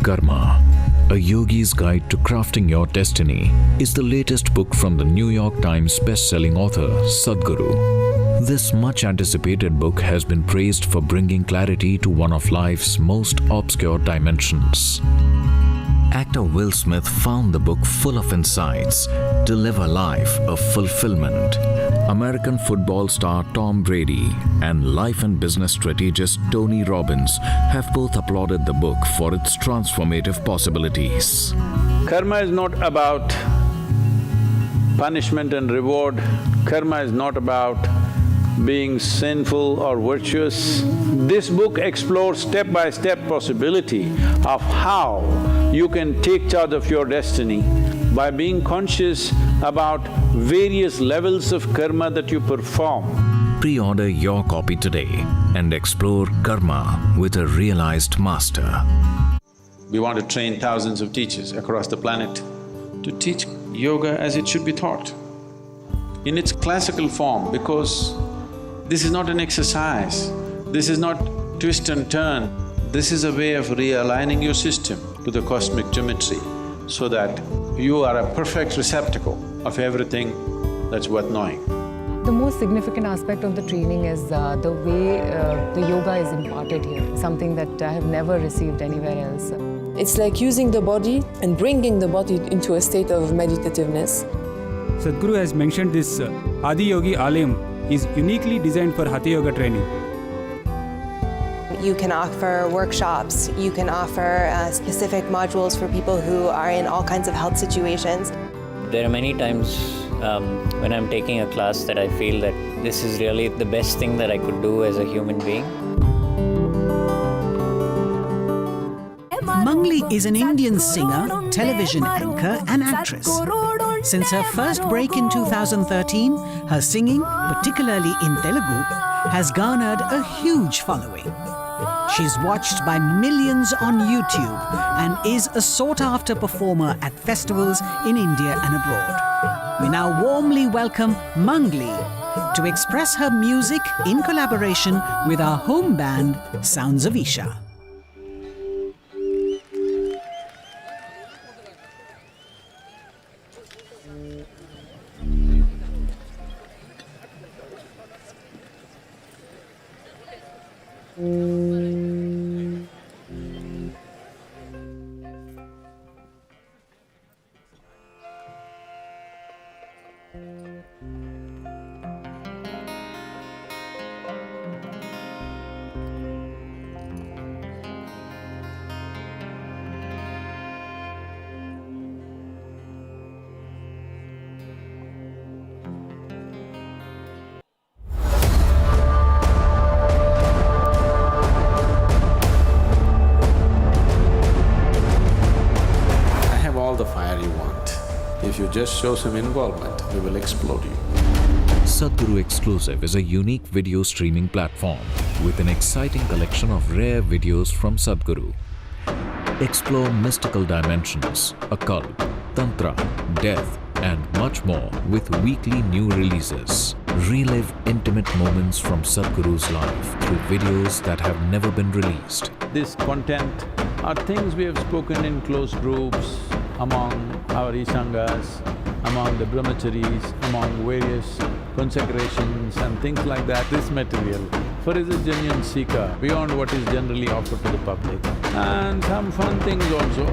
Karma, A Yogi's Guide to Crafting Your Destiny, is the latest book from the New York Times best-selling author Sadhguru. This much-anticipated book has been praised for bringing clarity to one of life's most obscure dimensions. Actor Will Smith found the book full of insights to live a life of fulfillment. American football star Tom Brady and life and business strategist Tony Robbins have both applauded the book for its transformative possibilities. Karma is not about punishment and reward. Karma is not about being sinful or virtuous. This book explores step-by-step possibility of how you can take charge of your destiny by being conscious about various levels of karma that you perform. Pre-order your copy today and explore karma with a realized master. We want to train thousands of teachers across the planet to teach yoga as it should be taught, in its classical form, because this is not an exercise, this is not twist and turn, this is a way of realigning your system to the cosmic geometry so that you are a perfect receptacle of everything that's worth knowing. The most significant aspect of the training is the way the yoga is imparted here, something that I have never received anywhere else. It's like using the body and bringing the body into a state of meditativeness. Sadhguru has mentioned this Adi Yogi Alayam is uniquely designed for Hatha Yoga training. You can offer workshops, you can offer specific modules for people who are in all kinds of health situations. There are many times when I'm taking a class that I feel that this is really the best thing that I could do as a human being. Mangli is an Indian singer, television anchor and actress. Since her first break in 2013, her singing, particularly in Telugu, has garnered a huge following. She's watched by millions on YouTube and is a sought-after performer at festivals in India and abroad. We now warmly welcome Mangli to express her music in collaboration with our home band, Sounds of Isha. The fire you want. If you just show some involvement, we will explode you. Sadhguru Exclusive is a unique video streaming platform with an exciting collection of rare videos from Sadhguru. Explore mystical dimensions, occult, tantra, death and much more with weekly new releases. Relive intimate moments from Sadhguru's life through videos that have never been released. This content are things we have spoken in close groups, among our Isangas, among the brahmacharis, among various consecrations and things like that. This material for is a genuine seeker beyond what is generally offered to the public, and some fun things also.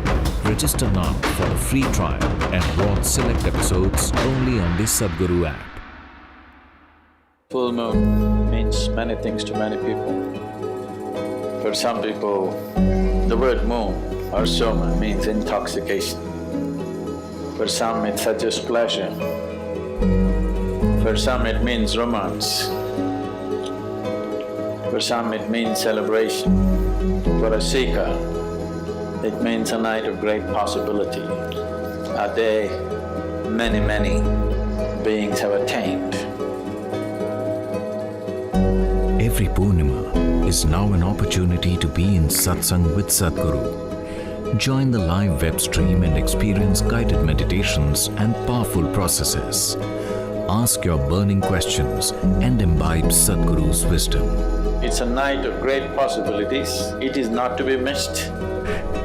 Register now for the free trial and watch select episodes only on the Sadhguru app. Full moon means many things to many people. For some people, the word moon or soma means intoxication. For some it suggests pleasure. For some it means romance. For some it means celebration. For a seeker, it means a night of great possibility, a day many beings have attained. Every Purnima is now an opportunity to be in satsang with Sadhguru. Join the live web stream and experience guided meditations and powerful processes. ask your burning questions, and imbibe Sadhguru's wisdom. It's a night of great possibilities. It is not to be missed.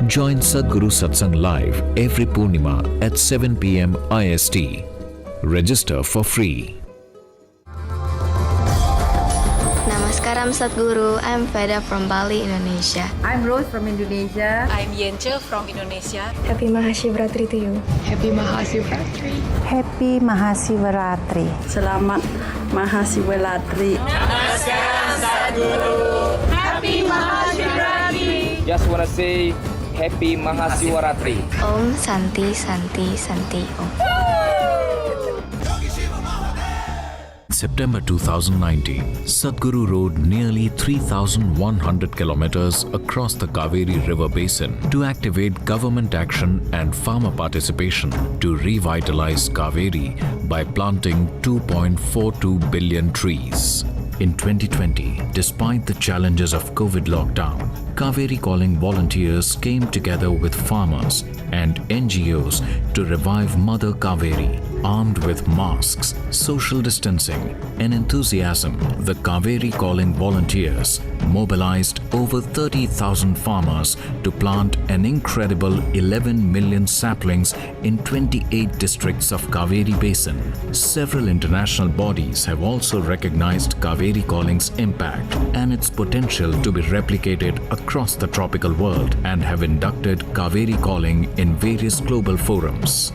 Join Sadhguru Satsang live every Purnima at 7 p.m. IST. Register for free. Namaskaram Sadhguru, I'm Veda from Bali, Indonesia. I'm Rose from Indonesia. I'm Yence from Indonesia. Happy Mahashivratri to you. Happy Mahashivratri. Happy Mahashivratri. Selamat Mahashivratri. Namaskaram Sadhguru. Happy Mahashivratri. Just wanna say Happy Mahashivratri. Om Santi Santi Santi Om. September 2019, Sadhguru rode nearly 3,100 kilometers across the Kaveri River Basin to activate government action and farmer participation to revitalize Kaveri by planting 2.42 billion trees. In 2020, despite the challenges of COVID lockdown, Kaveri Calling volunteers came together with farmers and NGOs to revive Mother Kaveri. Armed with masks, social distancing, and enthusiasm, the Kaveri Calling volunteers mobilized over 30,000 farmers to plant an incredible 11 million saplings in 28 districts of Kaveri Basin. Several international bodies have also recognized Kaveri Calling's impact and its potential to be replicated across the tropical world and have inducted Kaveri Calling in various global forums.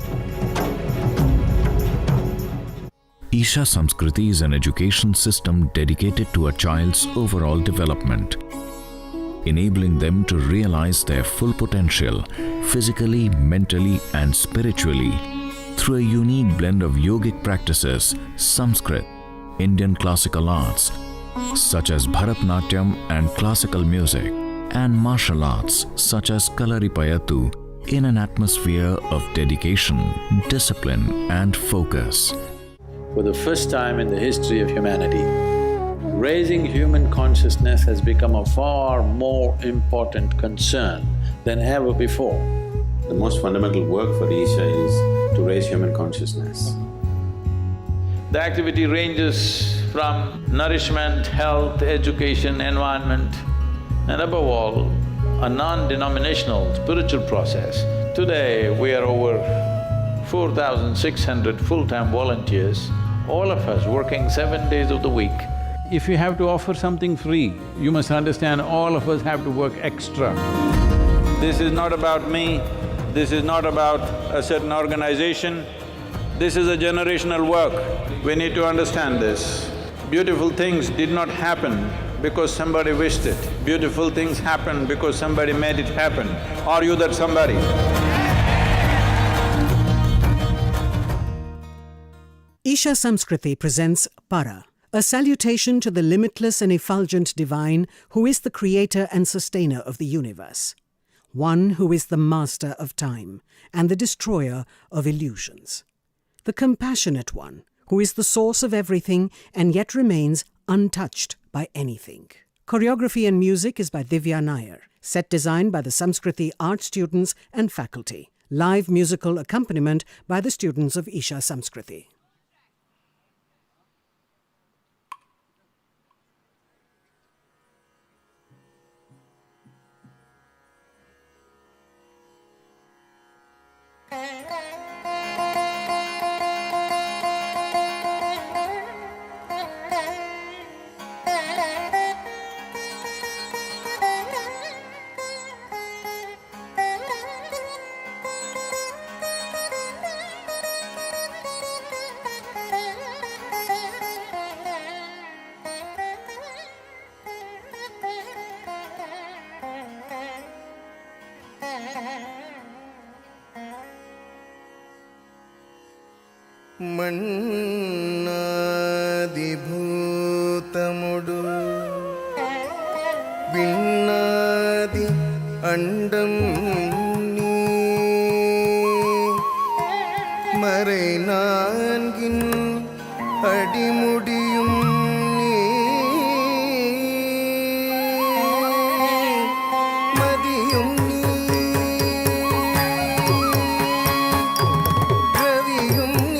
Isha Samskriti is an education system dedicated to a child's overall development, enabling them to realize their full potential physically, mentally, and spiritually through a unique blend of yogic practices, Sanskrit, Indian classical arts such as Bharatnatyam and classical music, and martial arts such as Kalaripayattu in an atmosphere of dedication, discipline, and focus. For the first time in the history of humanity, raising human consciousness has become a far more important concern than ever before. The most fundamental work for Isha is to raise human consciousness. The activity ranges from nourishment, health, education, environment, and above all, a non-denominational spiritual process. Today, we are over 4,600 full-time volunteers, all of us working 7 days of the week. If you have to offer something free, you must understand all of us have to work extra. This is not about me, this is not about a certain organization, this is a generational work. We need to understand this. Beautiful things did not happen because somebody wished it. Beautiful things happened because somebody made it happen. Are you that somebody? Isha Samskriti presents Para, a salutation to the limitless and effulgent divine who is the creator and sustainer of the universe, one who is the master of time and the destroyer of illusions, the compassionate one who is the source of everything and yet remains untouched by anything. Choreography and music is by Divya Nair, set design by the Samskriti art students and faculty, live musical accompaniment by the students of Isha Samskriti. మన్నాదిభూతముడు విన్నాది అండం நீ மறை நான்கின் அடிமுடியும் நீ மதியும் நீ ரவியும் நீ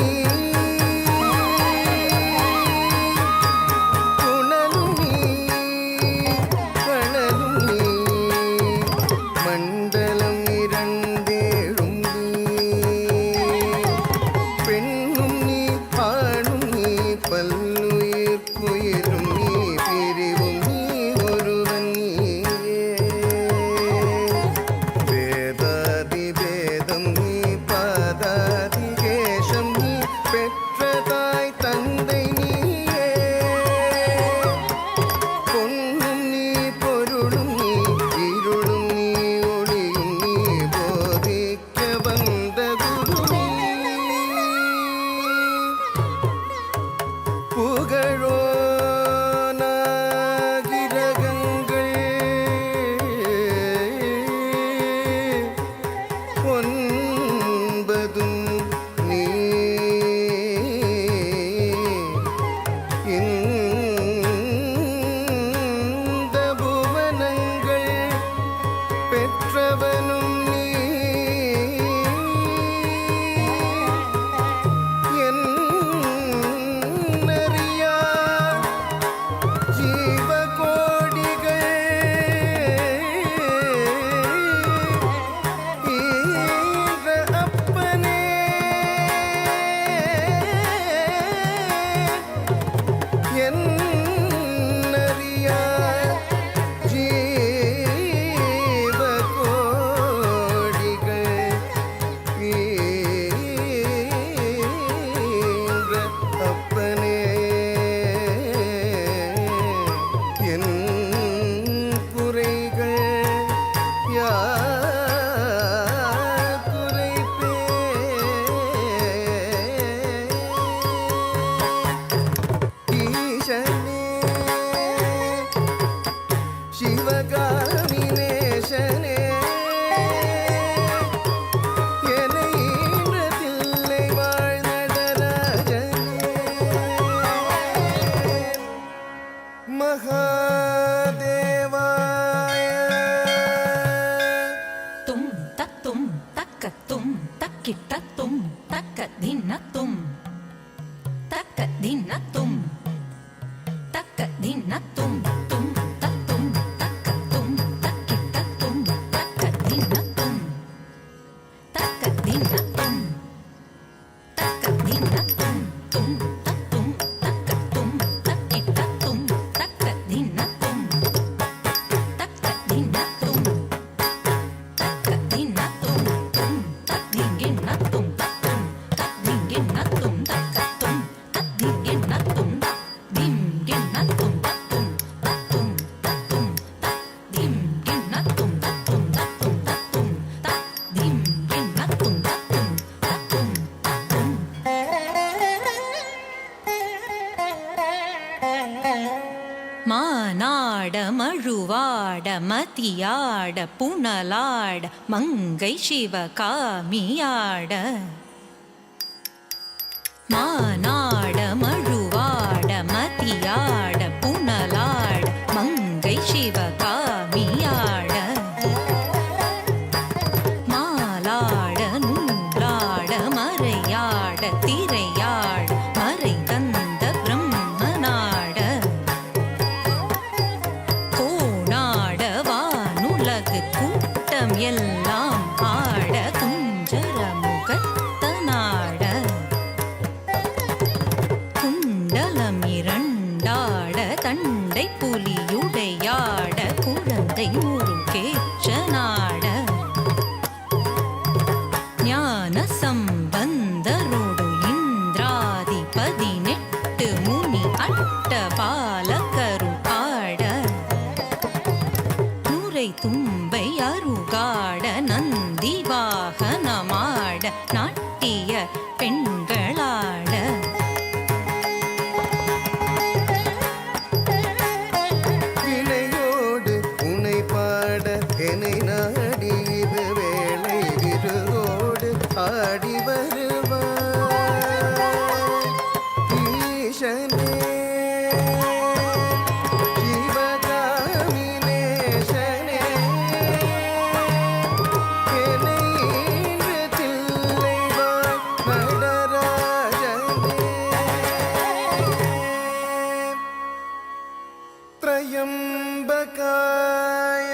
மதியாட புனலாட மங்கை சிவகாமியாட மானாட மழுவாட மதியாட புனலாட மங்கை சிவகாமியாட மாலாட நூலாட மறையாட திரையாட மறை தந்த பிரம்மனாட கோணாட வானுலகு கூட்டம் எல்லாம் ஆட குஞ்சர முகத்தனாட குண்டலம் இரண்டாட தண்டை புலியுடையாட குழந்தை முருகேச்சனாட ஞான சம்பந்தரோடு இந்திராதி 18 முனி அட்ட பாலகரு ஆட நுரை தும்பை அருகாட நந்தி வாகனமாட நாட்டிய பெண்களாட வினையோடு உனை பாட என்னை நாடி இது வேளை விருதோடு ஆடி வருவாய் ஈசனே சிவகாமினேசனே என்னை இன்று தில்லைவாய் நடராஜனே त्रयम्बकाय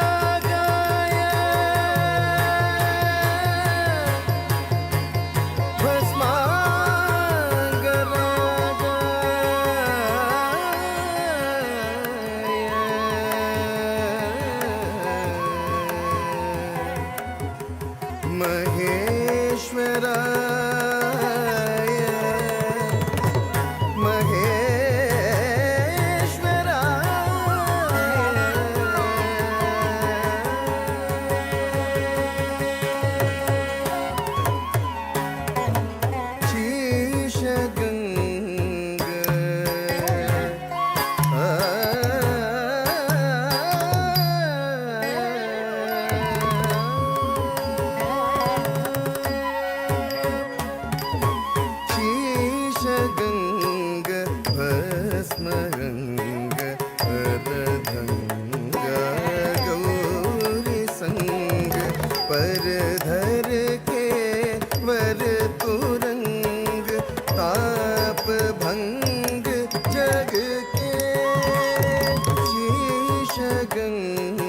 भस्मांगरागाय भस्मांगरागाय महेश्वराय गंग भस्मरंग परधंग गौरी संग परधर के वर तुरंग ताप भंग जग के शीश गंग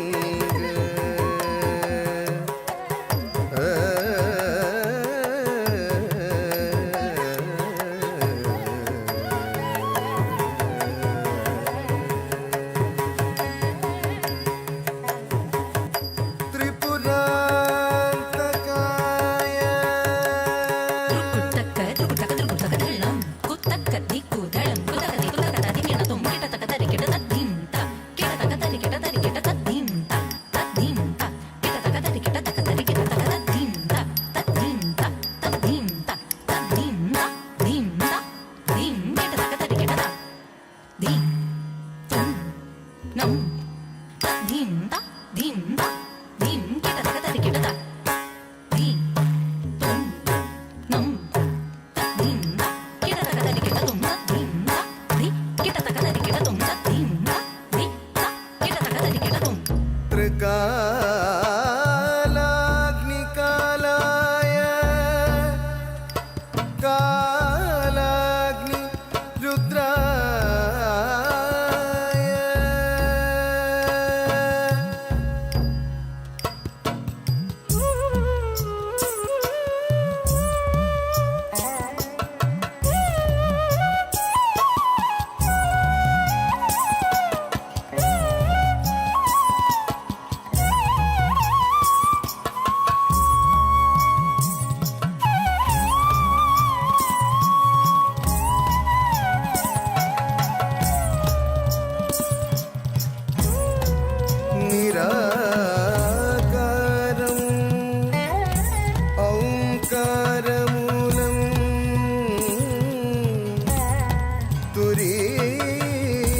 त्रिकालाग्निकालाय कालाग्नि रुद्राय निराकारम् ओंकारमूलम्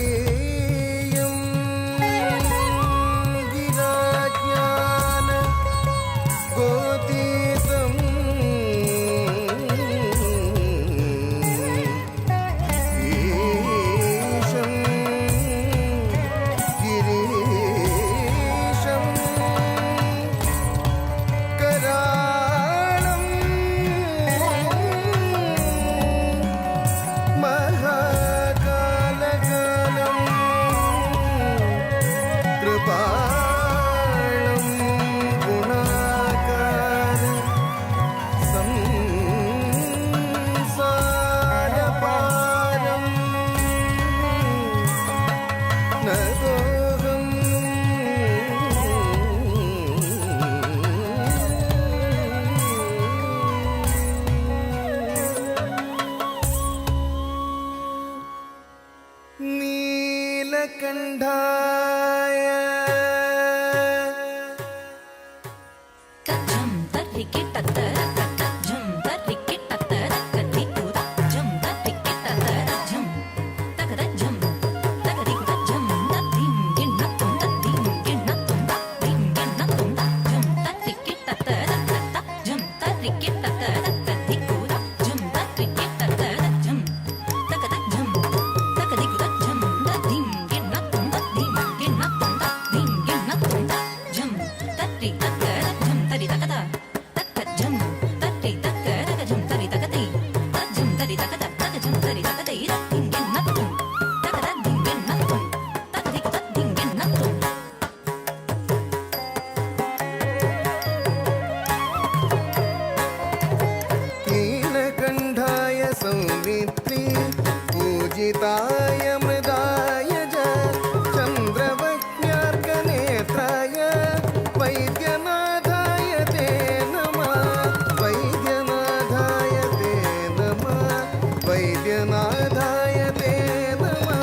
तुरीयं गिराज्ञान गोतीतम् ईशं गिरीशं कराळं महाकालकालं कृपाळं गुणाकार संसारपारं नतोऽहम् नीलकण्ठाय नीलकण्ठाय सौमित्री पूजिताय मृदाय च चन्द्रवह्न्यार्कनेत्राय वैद्यनाथाय ते नमः वैद्यनाथाय ते नमः वैद्यनाथाय ते नमः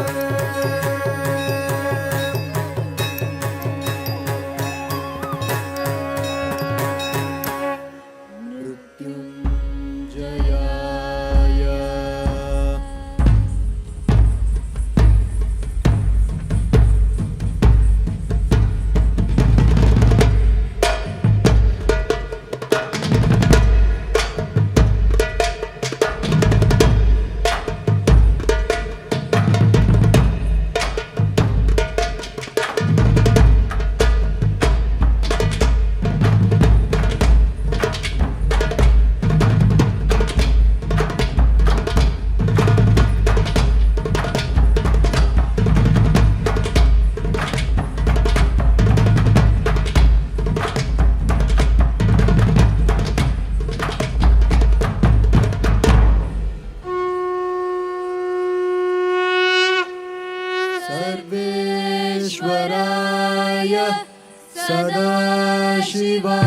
सर्वेश्वराय सदाशिवाय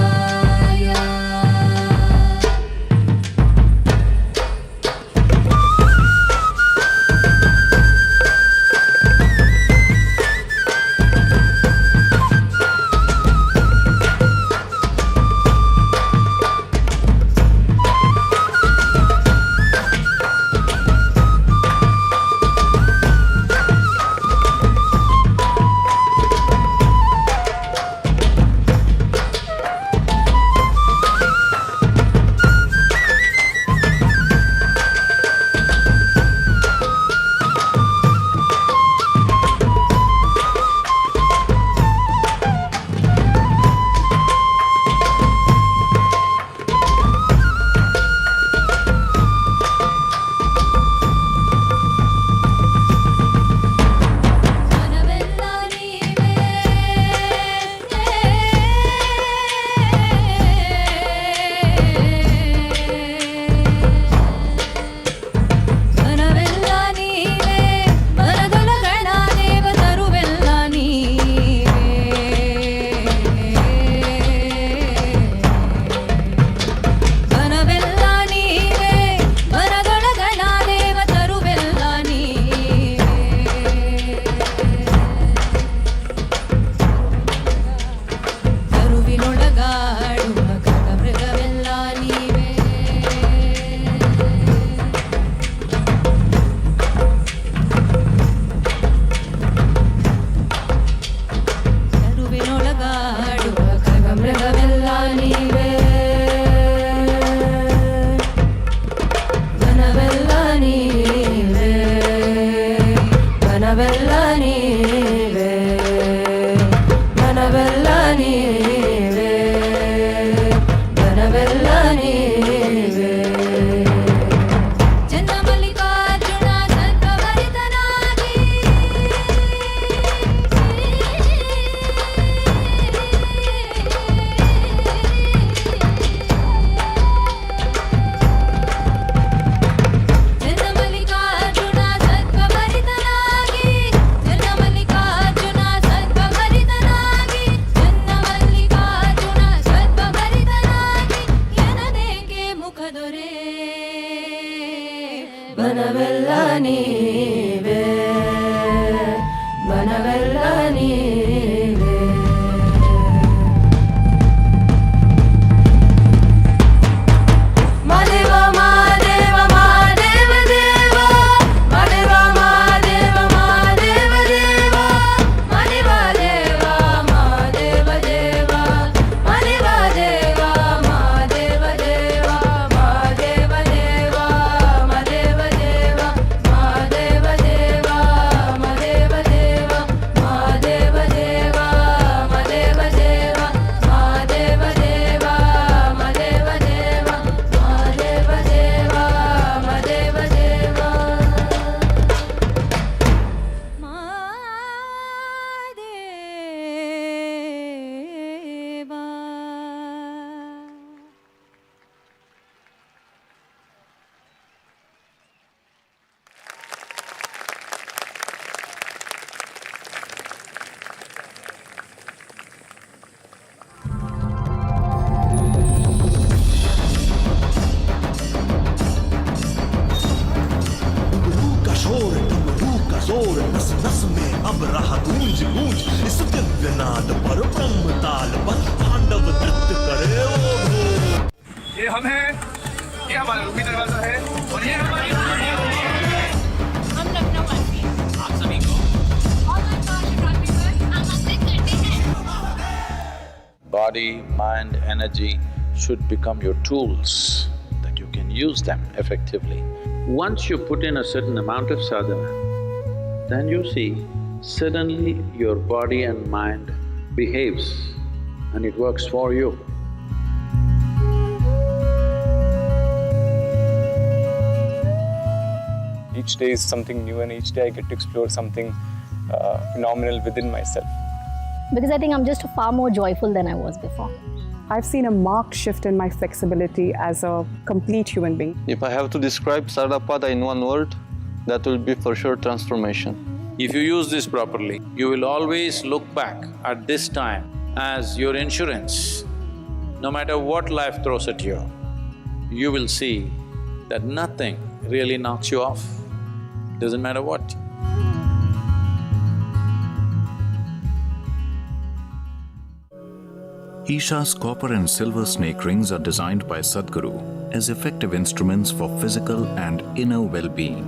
नाद पर ब्रह्म ताल पर तांडव नृत्य करे वो ढोल। ये हम हैं, ये हमारा रूपी दरवाजा है और ये हमारी हम लखनऊ वासी हैं। आप सभी को महाशिवरात्रि पर आमंत्रित करते हैं। Body, mind, energy should become your tools, that you can use them effectively. Once you put in a certain amount of sadhana, then you see, suddenly your body and mind behaves and it works for you. Each day is something new and each day I get to explore something phenomenal within myself. Because I think I'm just far more joyful than I was before. I've seen a marked shift in my flexibility as a complete human being. If I have to describe Sardapada in one word, that will be for sure transformation. If you use this properly, you will always look back at this time as your insurance. No matter what life throws at you, you will see that nothing really knocks you off. Doesn't matter what. Isha's copper and silver snake rings are designed by Sadhguru as effective instruments for physical and inner well-being.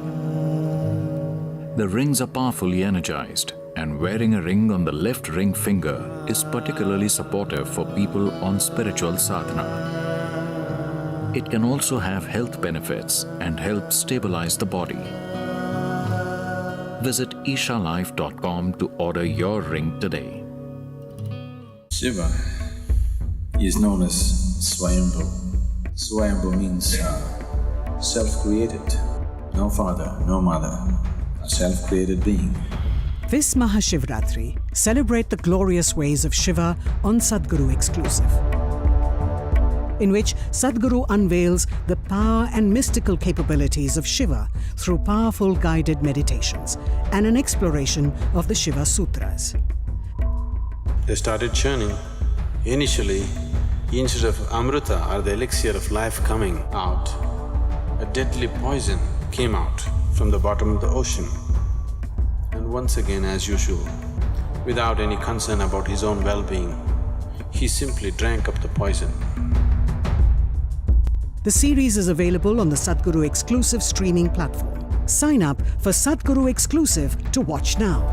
The rings are powerfully energized, and wearing a ring on the left ring finger is particularly supportive for people on spiritual sadhana. It can also have health benefits and help stabilize the body. Visit ishalife.com to order your ring today. Shiva is known as Swayambhu. Swayambhu means self-created, no father, no mother, a self-created being. This Mahashivratri, celebrate the glorious ways of Shiva on Sadhguru Exclusive, in which Sadhguru unveils the power and mystical capabilities of Shiva through powerful guided meditations and an exploration of the Shiva Sutras. They started churning. Initially, instead of Amrita or the elixir of life coming out, a deadly poison came out from the bottom of the ocean. And once again, as usual, without any concern about his own well-being, he simply drank up the poison. The series is available on the Sadhguru Exclusive streaming platform. Sign up for Sadhguru Exclusive to watch now.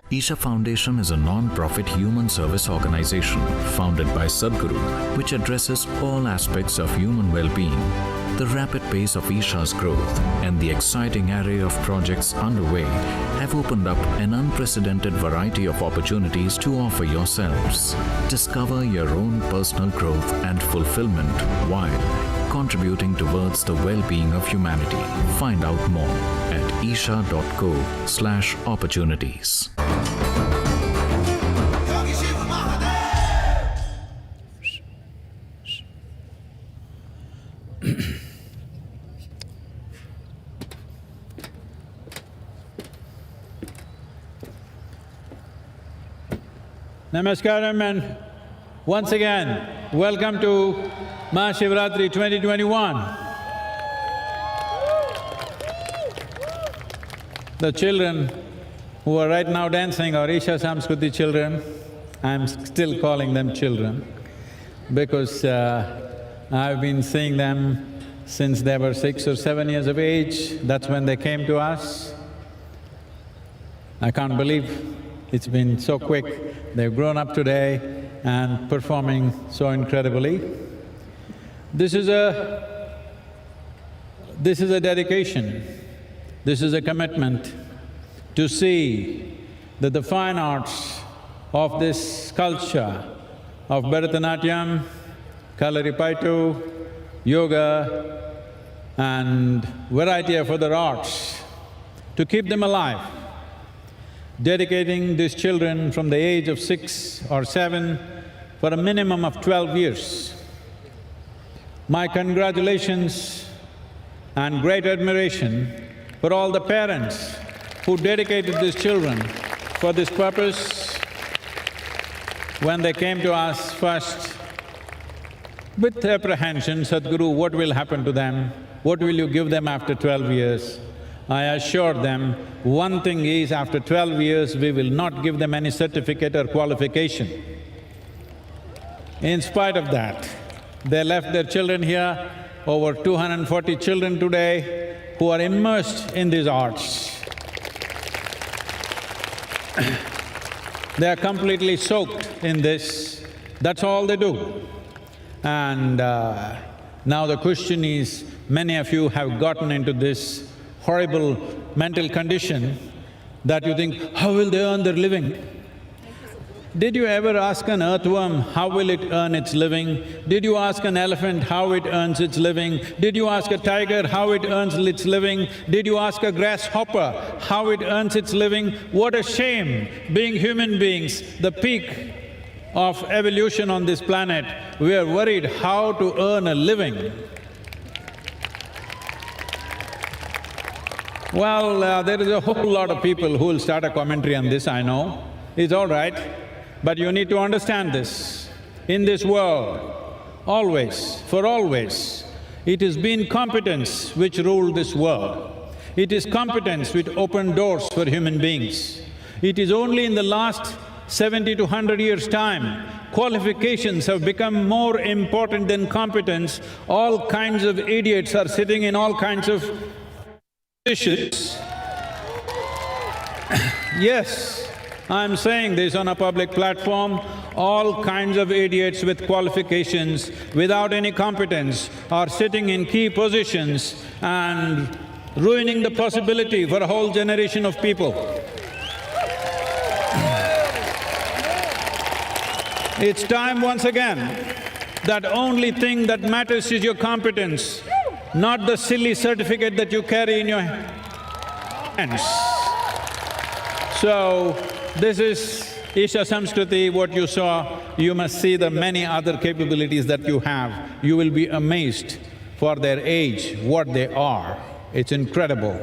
Isha Foundation is a non-profit human service organization founded by Sadhguru, which addresses all aspects of human well-being. The rapid pace of Isha's growth and the exciting array of projects underway have opened up an unprecedented variety of opportunities to offer yourselves. Discover your own personal growth and fulfillment while contributing towards the well-being of humanity. Find out more at isha.co/opportunities. Namaskaram, and once again, welcome to Mahashivratri 2021. The children who are right now dancing are Isha Samskruti children. I'm still calling them children because I've been seeing them since they were 6 or 7 years of age. That's when they came to us. I can't believe it's been so quick. They've grown up today and performing so incredibly. This is a dedication, this is a commitment to see that the fine arts of this culture of Bharatanatyam, Kalaripayattu, yoga and variety of other arts, to keep them alive dedicating these children from the age of 6 or 7 for a minimum of 12 years. My congratulations and great admiration for all the parents who dedicated these children for this purpose. When they came to us first with apprehension, Sadhguru, what will happen to them? What will you give them after 12 years? I assured them, one thing is, after 12 years, we will not give them any certificate or qualification. In spite of that, they left their children here, over 240 children today who are immersed in these arts. They are completely soaked in this, that's all they do. And now the question is, many of you have gotten into this horrible mental condition that you think, how will they earn their living? Did you ever ask an earthworm, how will it earn its living? Did you ask an elephant how it earns its living? Did you ask a tiger how it earns its living? Did you ask a grasshopper how it earns its living? What a shame, being human beings, the peak of evolution on this planet, we are worried how to earn a living. Well, there is a whole lot of people who will start a commentary on this, I know. It's all right. But you need to understand this, in this world, always, for always, it has been competence which ruled this world. It is competence which opened doors for human beings. It is only in the last 70 to 100 years' time, qualifications have become more important than competence. All kinds of idiots are sitting in all kinds of positions. Yes, I'm saying this on a public platform, all kinds of idiots with qualifications, without any competence, are sitting in key positions and ruining the possibility for a whole generation of people. It's time once again that only thing that matters is your competence, not the silly certificate that you carry in your hands. So, this is Isha Samskriti, what you saw. You must see the many other capabilities that you have. You will be amazed for their age, what they are. It's incredible.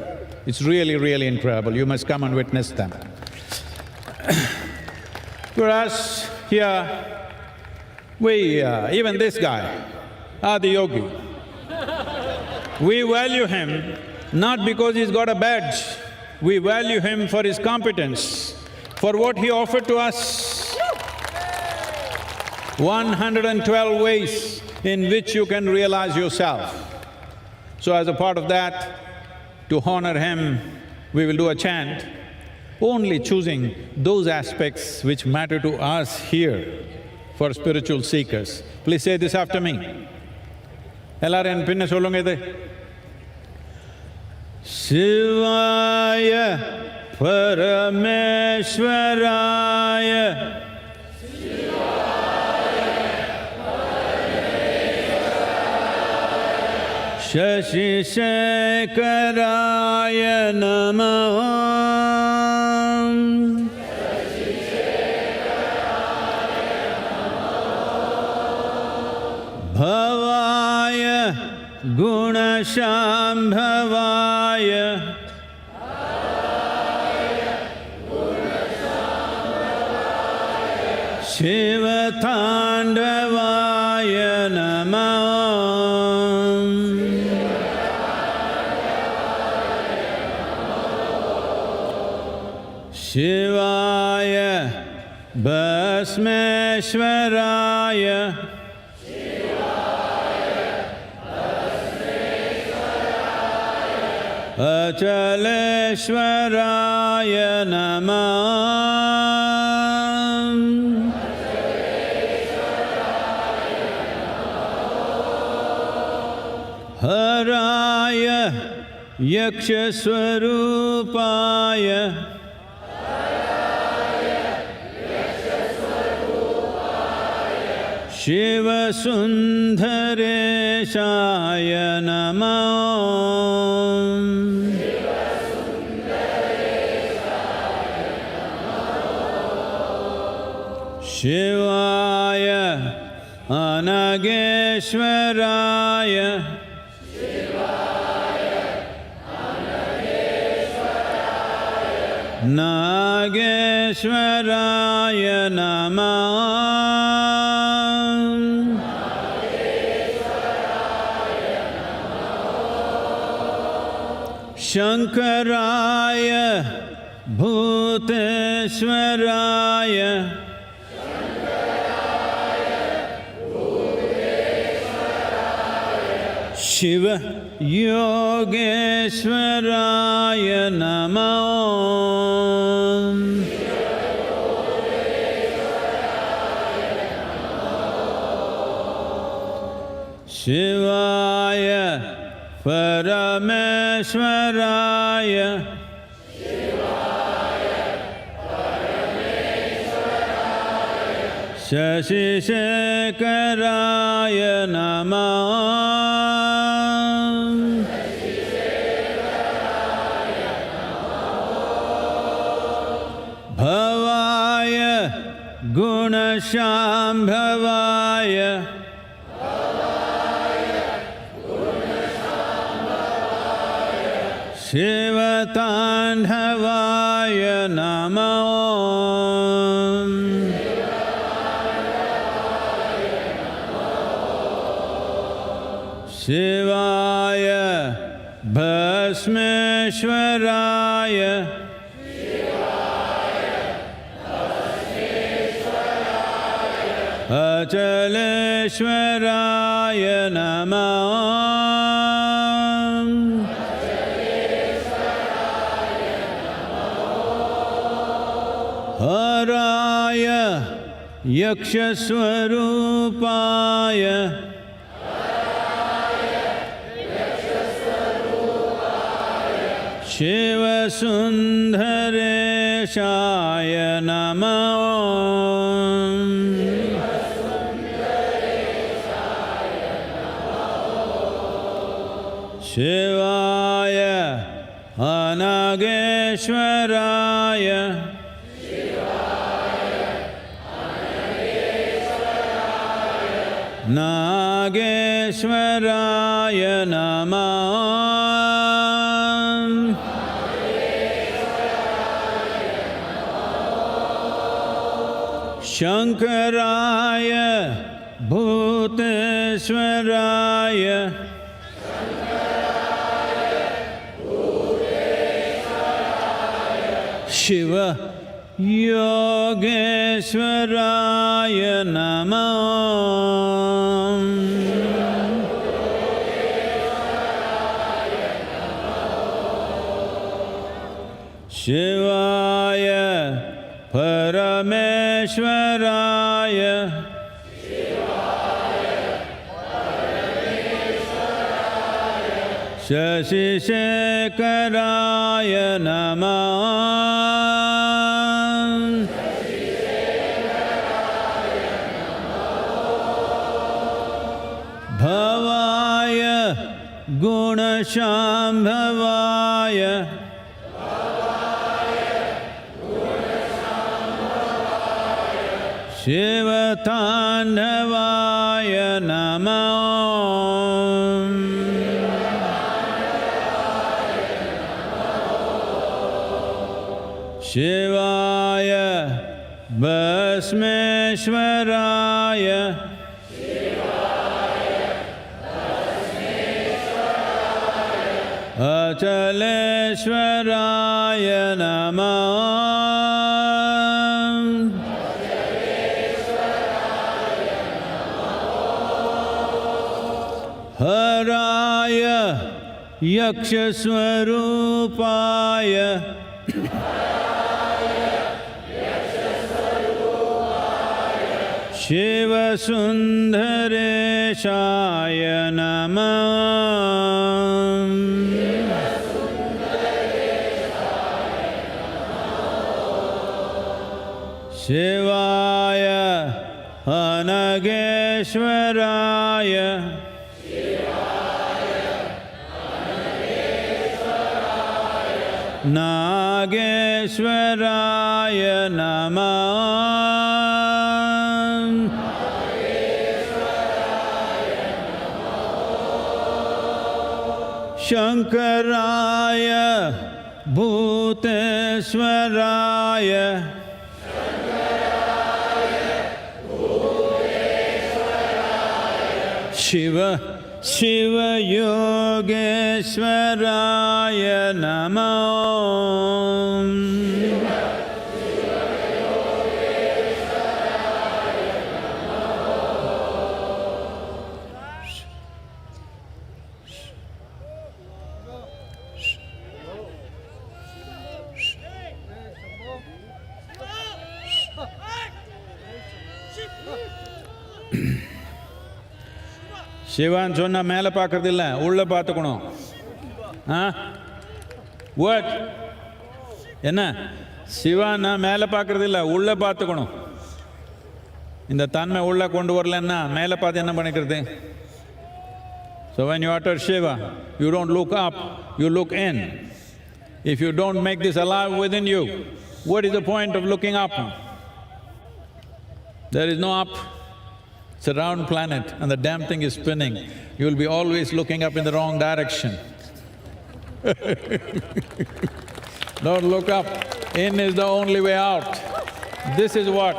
It's really, really incredible. You must come and witness them. Whereas here, even this guy, Adiyogi, we value him not because he's got a badge, we value him for his competence, for what he offered to us. 112 ways in which you can realize yourself. So as a part of that, to honor him, we will do a chant, only choosing those aspects which matter to us here for spiritual seekers. Please say this after me. Ellarum pinna sollunga idu. Shivaya Parameshwaraya Shashi Shekaraya Namah Bhavaya Gunashambhavaya Shivatandavaya Namah Shivaya Bhasmeshwaraya Achaleshwaraya Namah Haraya Yakshaswarupaya Shiva Sundareshaya Namah Shivaya Anageshwaraya Nageshwaraya Namah Shankaraya Bhuteshwaraya Shiva Yogeshwaraya Namah Shivaya Parameshwaraya Shashi Shekaraya Namah Bhavaya Gunashambhavaya Shivatandhavaya Namah Shivaya Bhasmeshwaraya Achaleshwaraya Namah Haraya Yakshaswarupaya Shiva Sundareshaya Namah Shivaya Anageshwaraya Nageshwaraya Namah Shankaraya Bhuteshwaraya Shiva Yogeshwaraya Namah Shivaya Parameshwaraya Shashi Shekaraya Namah Bhavaya Gunashambhavaya Shivatandhavaya Namah Shivaya Bhasmeshwaraya Achaleshwaraya Namah Haraya Yakshaswarupaya Shiva Sundareshaya Namah Shivaya Anageshwaraya Nageshwaraya Namah Shankaraya Bhuteswaraya Shiva Shiva Yogeshwaraya Namo. சிவான்னு சொன்னா மேலே பார்க்கறது இல்லை, உள்ள பார்த்துக்கணும். What? என்ன சிவான்னா மேலே பார்க்கறது இல்லை, உள்ள பார்த்துக்கணும். இந்த தன்மை உள்ள கொண்டு வரலன்னா மேலே பார்த்து என்ன பண்ணிக்கிறது? So when you utter Shiva, you don't look up, you look in. If you don't make this alive within you, what is the point of looking up? There is no up. It's a round planet and the damn thing is spinning. You will be always looking up in the wrong direction. Don't look up. In is the only way out. This is what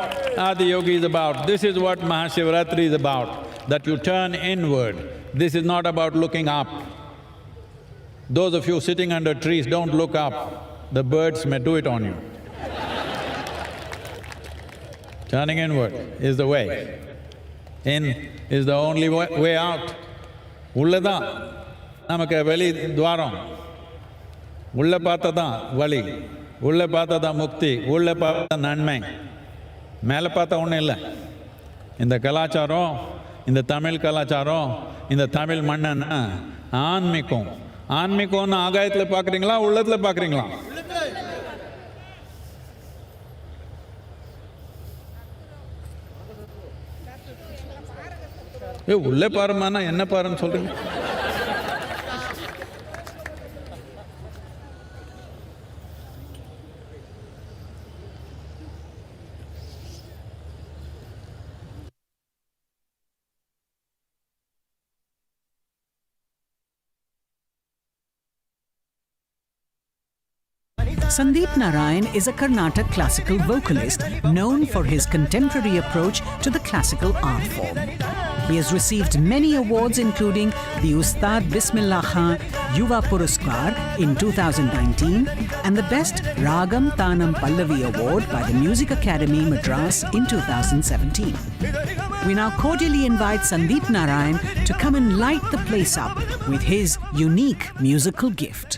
Adiyogi is about. This is what Mahashivaratri is about, that you turn inward. This is not about looking up. Those of you sitting under trees, don't look up. The birds may do it on you. Turning inward is the way. In is the only way out. Ulladha namakku veli dwaram. Ulla paatha vali. Ulla paatha mukti. Ulla paatha nanmai. Mela paatha onnu illa. Indha kalacharam, indha Tamil kalacharam, indha Tamil mannana aanmikom. Aanmikomnu aagayathula paakringala, ullathula paakringala? உள்ளே பாருமானா என்ன பாருன்னு சொல்றீங்க? Sandeep Narayan is a Carnatic classical vocalist known for his contemporary approach to the classical art form. He has received many awards including the Ustad Bismillah Khan Yuva Puraskar in 2019 and the Best Ragam Tanam Pallavi Award by the Music Academy Madras in 2017. We now cordially invite Sandeep Narayan to come and light the place up with his unique musical gift.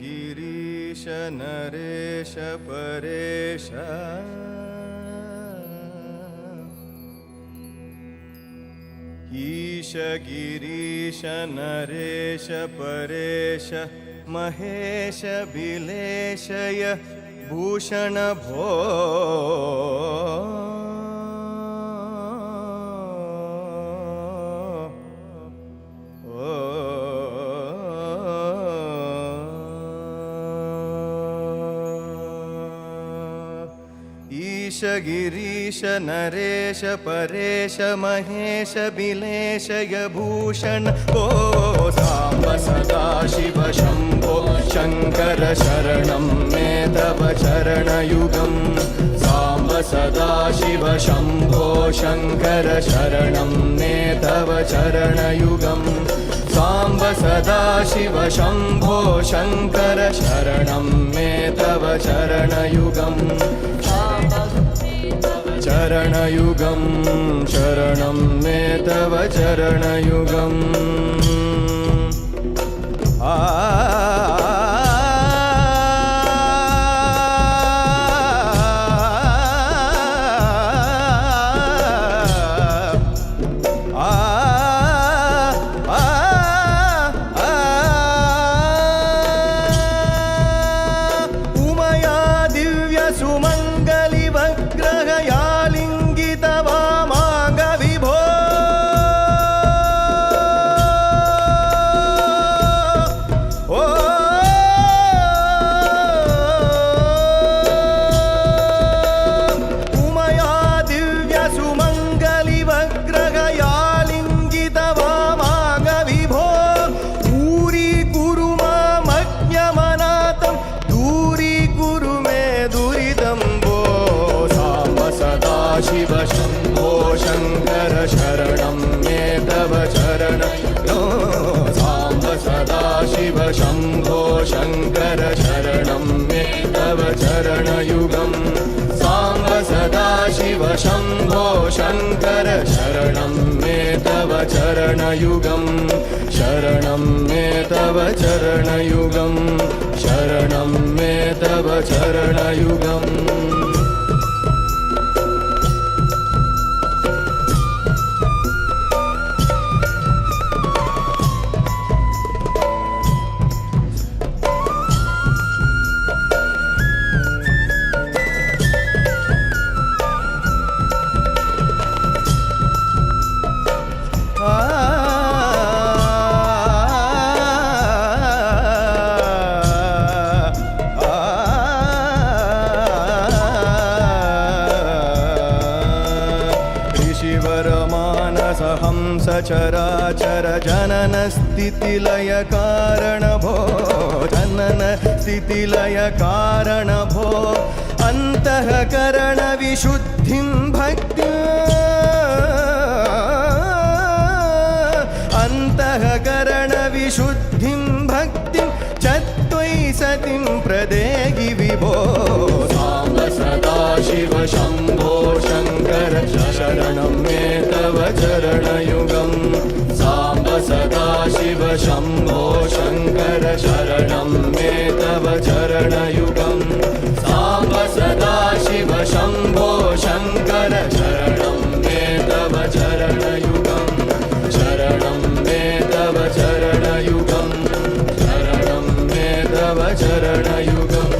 Girish Naresh Paresh ईश गिरीश नरेश परेश महेश बिलेशय भूषण भो गिरीश नरेश परेश महेश बिलेशय भूषण ओ सांब सदा शिव शंभो शंकर शरणं मे तव चरणयुगं सांब सदा शिव शंभो शंकर शरणं मे तव चरणयुगं सांब सदा शिव शंभो शंकर शरणं मे तव चरणयुगं चरणयुगं शरणं मे तव चरणयुगम् उमया दिव्य सुमंगली वग्रहयालिंगित वामांग विभो उमया दिव्य सुमंगली वग्रहयालिंगित वामांग विभो दूरी कुरु मामज्ञमनातं दूरी कुरु मे दुरितं भो सांब सदा शिव शंभो शंकर शरणं मे तव चरण सांब सदा शिव शंभो शंकर शरणं मे तव चरणयुगं सांब सदा शिव शंभो शंकर शरणं मे तव चरणयुगं शरणं मे तव चरणयुगं शरणं मे तव चरणयुगम् ऋषिवरमानसहंस चराचर जनन स्थितिलय कारण भो जनन स्थितिलय कारण भो अंतःकरण विशुद्धिं भक्ति अंतःकरण विशुद्धिं भक्तिं चत्वयि सतिं प्रदेहि विभो सांब सदा शिव शंभो शंकर शरणं मे तव चरणयुगं सांब सदा शिव शंभो शंकर शरणं मे तव चरणयुगं सांब सदा शिव शंभो शंकर शरणं मे तव चरणयुगं शरणं मे तव चरणयुगं शरणं मे तव चरणयुगम्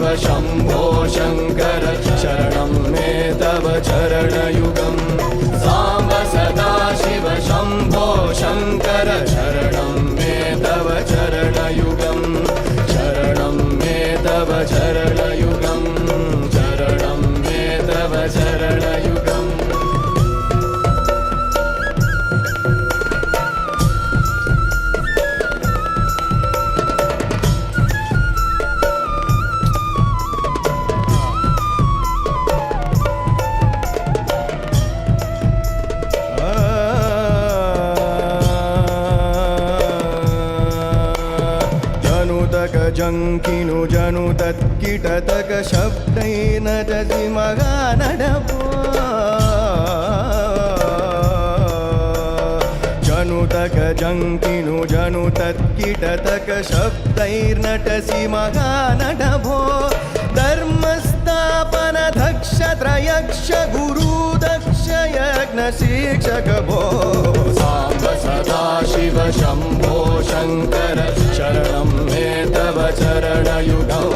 शिव शम्भो शङ्कर शरणं मे तव चरणयुगं साम्ब सदा शिव शम्भो शङ्कर शरणं मे तव चरणयुगं शरणं मे तव चरणयुगं शरणं मे तव चरणयुगम् जङ्किनु जनु तत्किटतक शब्दैर्न जसि महानडपो जनुतक जङ्किनु जनु तत्किटतक शब्दैर्नटसि महानडभो धर्मस्थापन दक्ष त्रयक्ष गुरु दक्ष यज्ञ शिक्षक भो साम्ब सदा शिव शम्भो शङ्कर शरणं मे तव चरणयुगं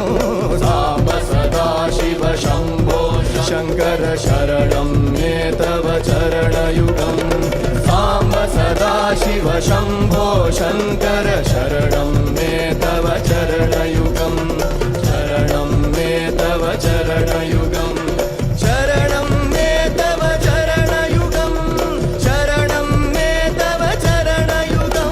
साम्ब सदा शिव शम्भो शङ्कर शरणं मे तव चरणयुगं साम्ब सदा शिव शम्भो शङ्कर शरणं मे तव चरणयुगं शरणं मे तव चरणयुगं शरणं मे तव चरणयुगं शरणं मे तव चरणयुगम्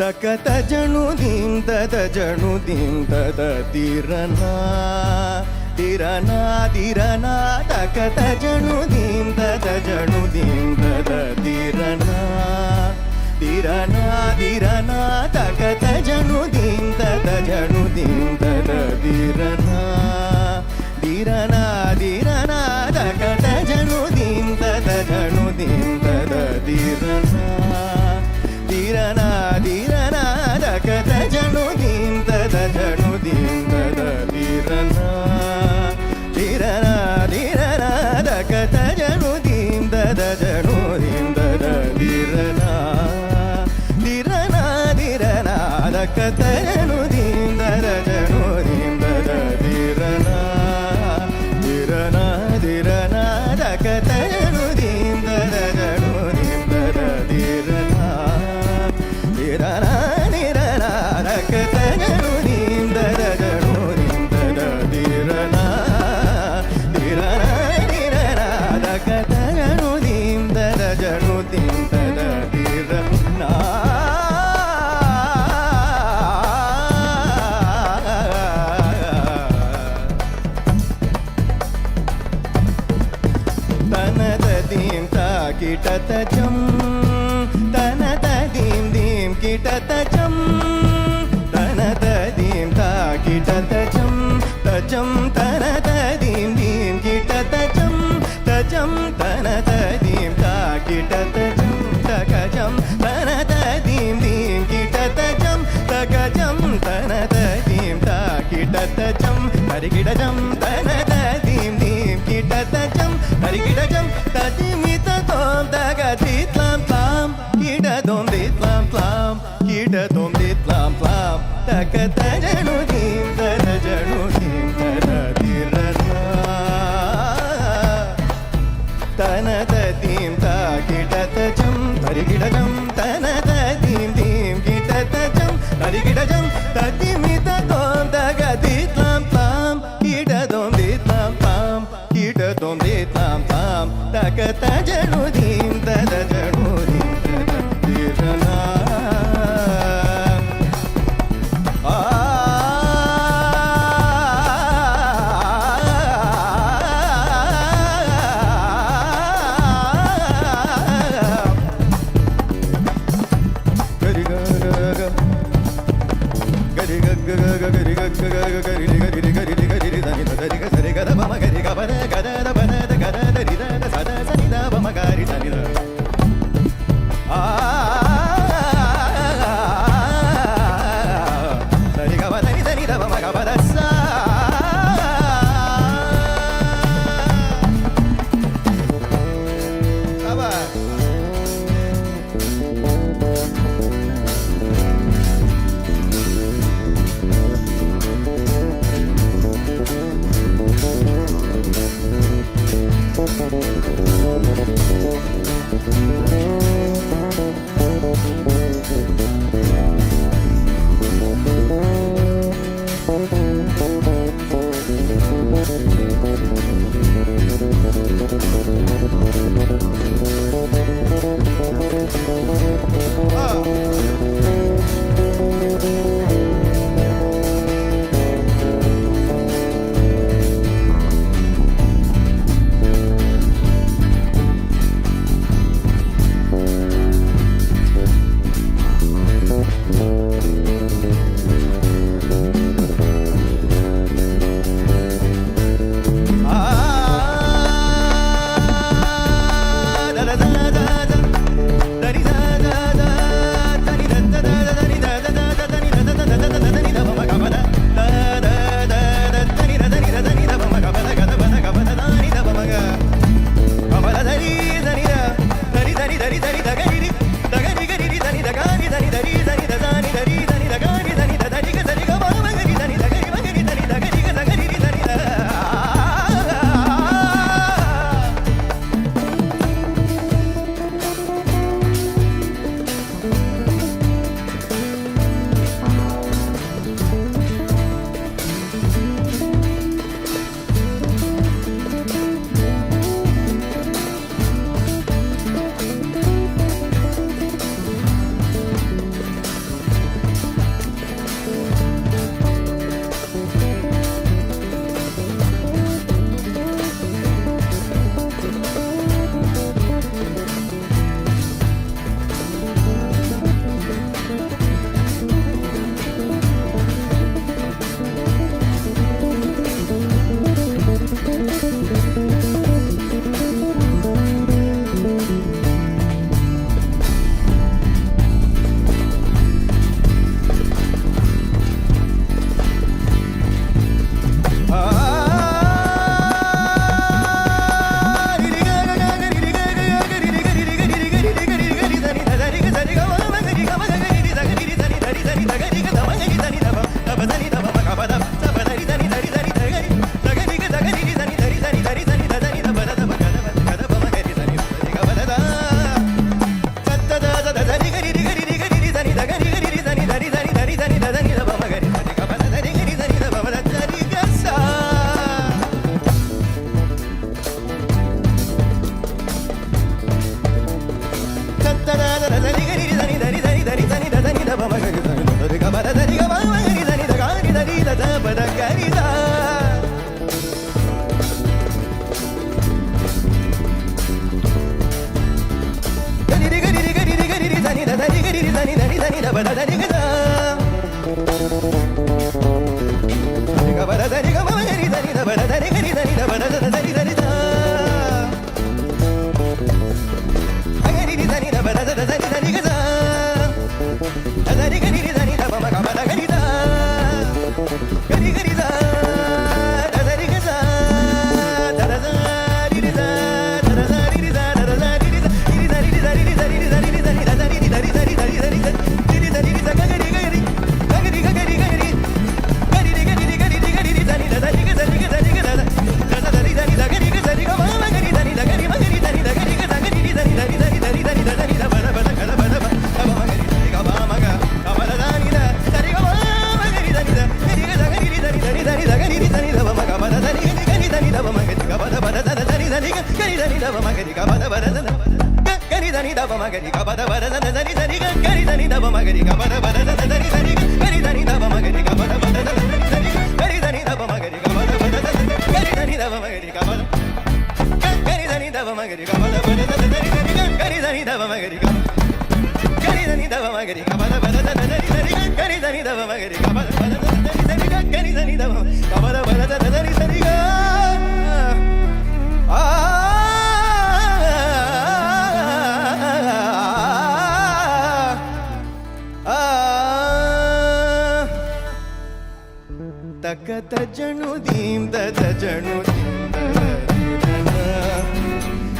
तकत जणुदीं तद जणुदीं तद तिरना तिरना तिरना तकत जणुदीं तद जणुदीं तद तिरना तिरना तिरना तकत जणुदीं तद जणुदीं तद तिरना तिरना तिरना तकत जणुदीं तद जणुदीं तद तिरना तिरना तिरना तकत जणुदीं तद जणुदीं तद तिरना तिरना तिरना तकत जणुदीं तद जणुदीं तद तिरना तिरना तिरना तकत जणुदीं तद जणुदीं तद तिरना तिरना तिरना तकत जणुदीं तद जणुदीं तद तिरना तिरना तिरना तकत जणुदीं तद जणुदीं तद तिरना तिरना तिरना तकत जणुदीं तद जणुदीं तद तिरना तनददीं ताकिटतजं तनददीं தஜம் தன ததீம் தீம் கிட்ட தஜம் தஜம் தன ததீம் தா கிட்ட தஜம் தகஜம் தன ததீம் தீம் கிட்ட தஜம் தகஜம் தன ததீம் தா கிட்ட தஜம் தரிகிடஜம் தன ததீம் தீம் கிட்ட தஜம் தரிகிடஜம் ததிமித தோம் தகதித்லாம் த்லாம் கிடதோம் தித்லாம் த்லாம் கிடதோம் தித்லாம் த்லாம் தகதஜனு தீம் ததஜனு தீம் தததிரனா தனததீம் தா கிடதஜம் தரிகிடஜம் தனததீம் தீம் கிடதஜம் தரிகிடஜம் ததிமித தோம் தகதித்லாம் த்லாம் கிடதோம் தித்லாம் த்லாம் கிடதோம் தித்லாம் த்லாம் தகதஜனு தீம் ததஜனு தீம் தததிரனா Ga ba da da ga ma ga ri da ತಕತ ಜಣು ದೀಂ ದದ ಜಣು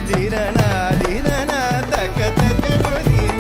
ದಿರನ ದಿರನ ತಕತ ಜಣು ದೀಂ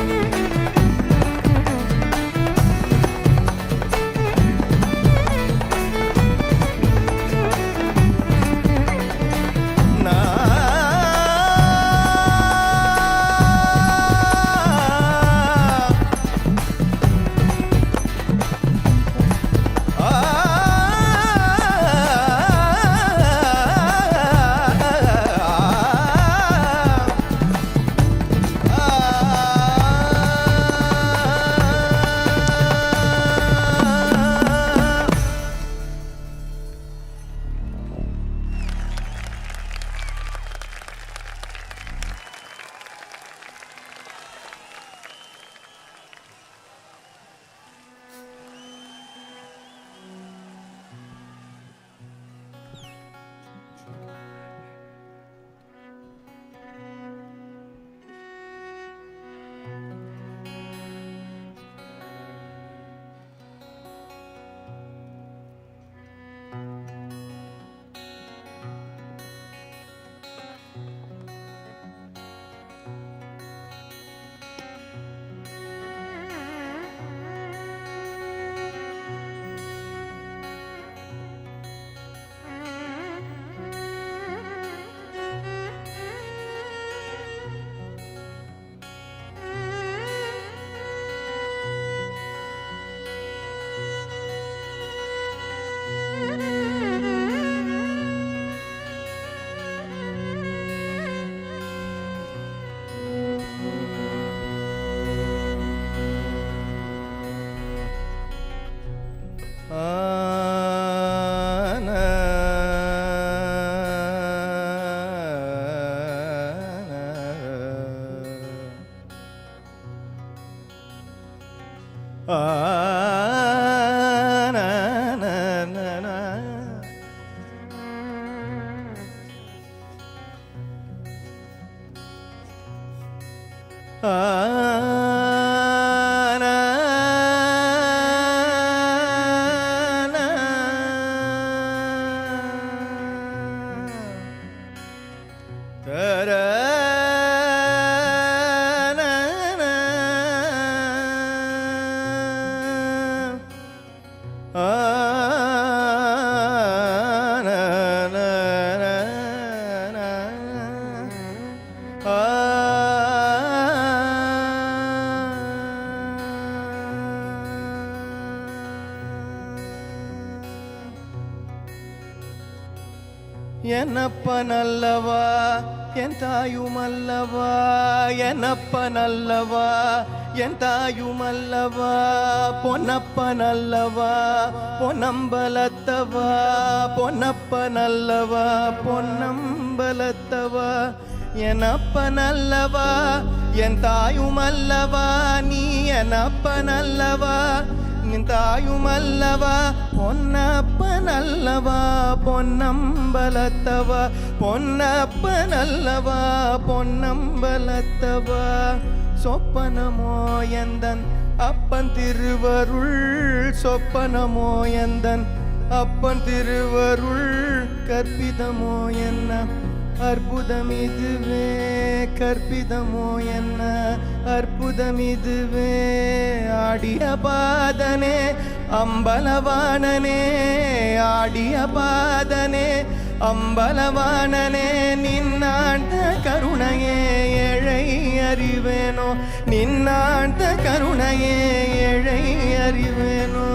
என்னப்பனல்லவா என் தாயுமல்லவா என்னப்பனல்லவா என் தாயுமல்லவா பொன்னப்பனல்லவா பொன்னம்பலத்தவா பொன்னப்பனல்லவா பொன்னம்பலத்தவா என்னப்பனல்லவா என் தாயுமல்லவா நீ என்னப்பனல்லவா நின் தாயுமல்லவா பொன்னப்பனல்லவா பொன்னம்பலத்தவா பொன்னப்பனல்லவா பொன்னம்பலத்தவா சொப்பனமோ எந்தன் அப்பன் திருவருள் சொப்பனமோ எந்தன் அப்பன் திருவருள் கற்பிதமோ என்ன அற்புதமிதுவே கற்பிதமோ என்ன அற்புதமிதுவே ஆடிய பாதனே அம்பலவாணனே ஆடிய பாதனே அம்பலவாணனே நின்னாண்ட கருணையே ஏழை அறிவேனோ நின்னாண்ட கருணையே ஏழை அறிவேனோ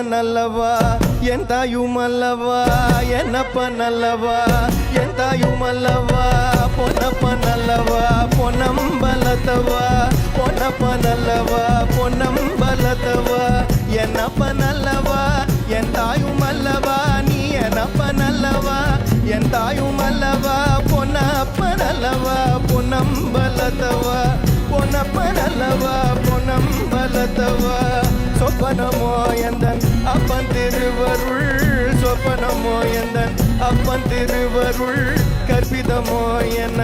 நல்லவா என் தாயும் அல்லவா என்னப்ப நல்லவா என் தாயும் அல்லவா பொன்னப்ப நல்லவா பொன்னம்பலத்தவா பொன்னப்ப நல்லவா பொன்னம்பலத்தவா என்னப்ப நல்லவா என் தாயும் அல்லவா நீ என்னப்ப நல்லவா என் தாயும் அல்லவா பொன்னப்ப நல்லவா பொன்னம்பலத்தவா பொன்னப்ப நல்லவா பொன்னம்பலத்தவா சொப்பனமோ எந்தன் அப்பன் திருவருள் சொப்பனமோ எந்தன் அப்பன் திருவருள் கற்பிதமோ என்ன